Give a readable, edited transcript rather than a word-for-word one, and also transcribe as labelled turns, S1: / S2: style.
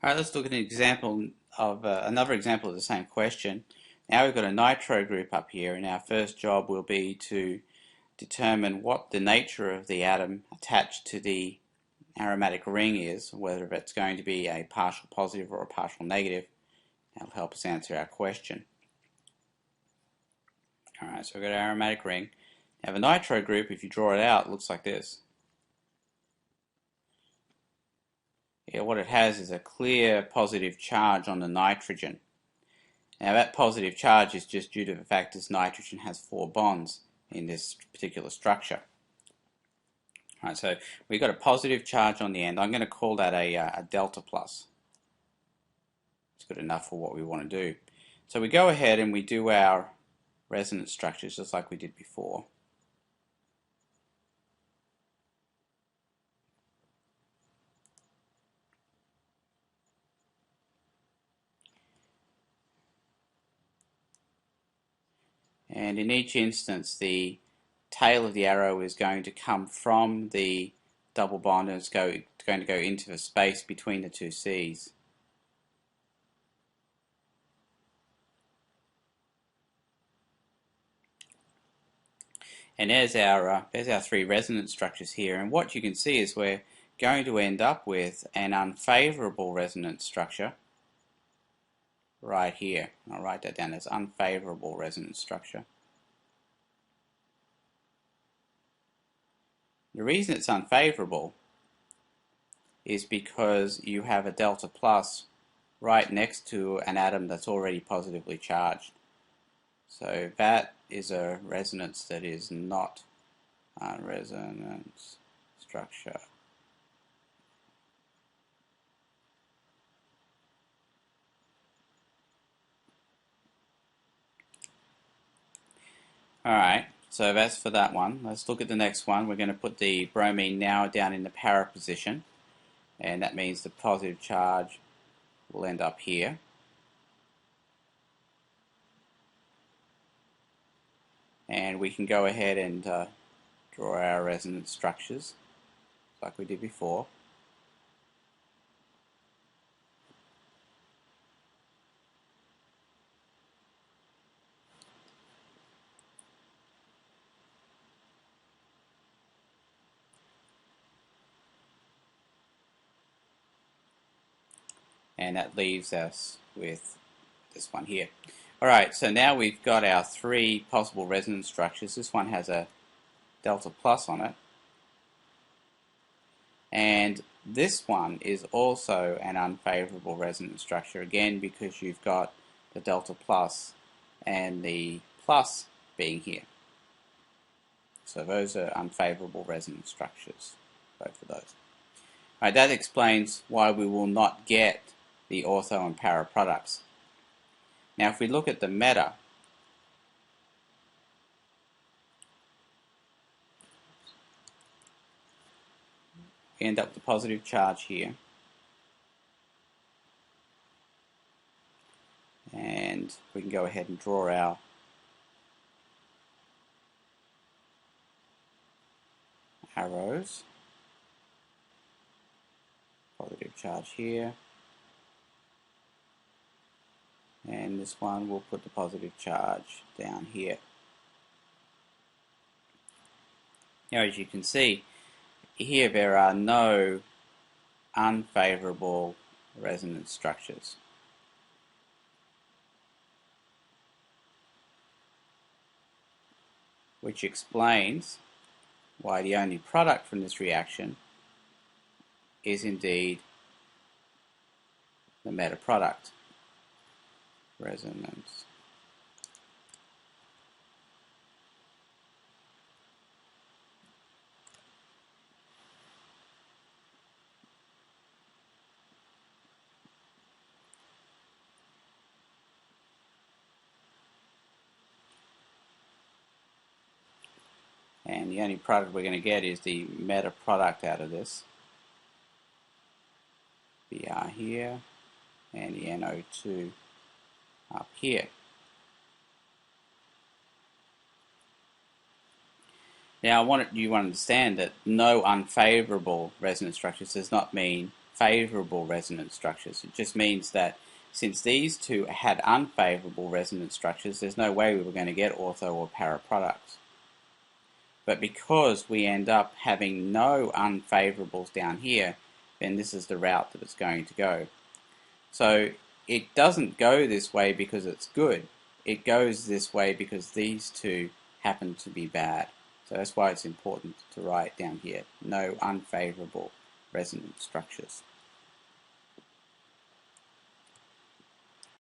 S1: All right, let's look at an example of another example of the same question. Now we've got a nitro group up here, and our first job will be to determine what the nature of the atom attached to the aromatic ring is, whether it's going to be a partial positive or a partial negative. That'll help us answer our question. All right, so we've got our aromatic ring. Now the nitro group, if you draw it out, looks like this. Yeah, what it has is a clear positive charge on the nitrogen. Now that positive charge is just due to the fact this nitrogen has 4 bonds in this particular structure. All right, so we've got a positive charge on the end. I'm going to call that a delta plus. It's good enough for what we want to do. So we go ahead and we do our resonance structures just like we did before. And in each instance, the tail of the arrow is going to come from the double bond, and it's going to go into the space between the two C's. And there's our 3 resonance structures here, and what you can see is we're going to end up with an unfavorable resonance structure right here. I'll write that down as unfavorable resonance structure. The reason it's unfavorable is because you have a delta plus right next to an atom that's already positively charged. So that is a resonance that is not a resonance structure. Alright, so that's for that one. Let's look at the next one. We're going to put the bromine now down in the para position, and that means the positive charge will end up here. And we can go ahead and draw our resonance structures like we did before. And that leaves us with this one here. Alright, so now we've got our 3 possible resonance structures. This one has a delta plus on it. And this one is also an unfavorable resonance structure, again because you've got the delta plus and the plus being here. So those are unfavorable resonance structures, both of those. Alright, that explains why we will not get the ortho and para products. Now if we look at the meta, we end up with a positive charge here. And we can go ahead and draw our arrows. Positive charge here. And this one will put the positive charge down here. Now as you can see, here there are no unfavorable resonance structures. Which explains why the only product from this reaction is indeed the meta product. Resonance. And the only product we're going to get is the meta product out of this. Br here and the NO2 up here. Now you want to understand that no unfavorable resonance structures does not mean favorable resonance structures. It just means that since these two had unfavorable resonance structures, there's no way we were going to get ortho or para products. But because we end up having no unfavorables down here, then this is the route that it's going to go. So it doesn't go this way because it's good. It goes this way because these two happen to be bad. So that's why it's important to write down here, no unfavorable resonance structures.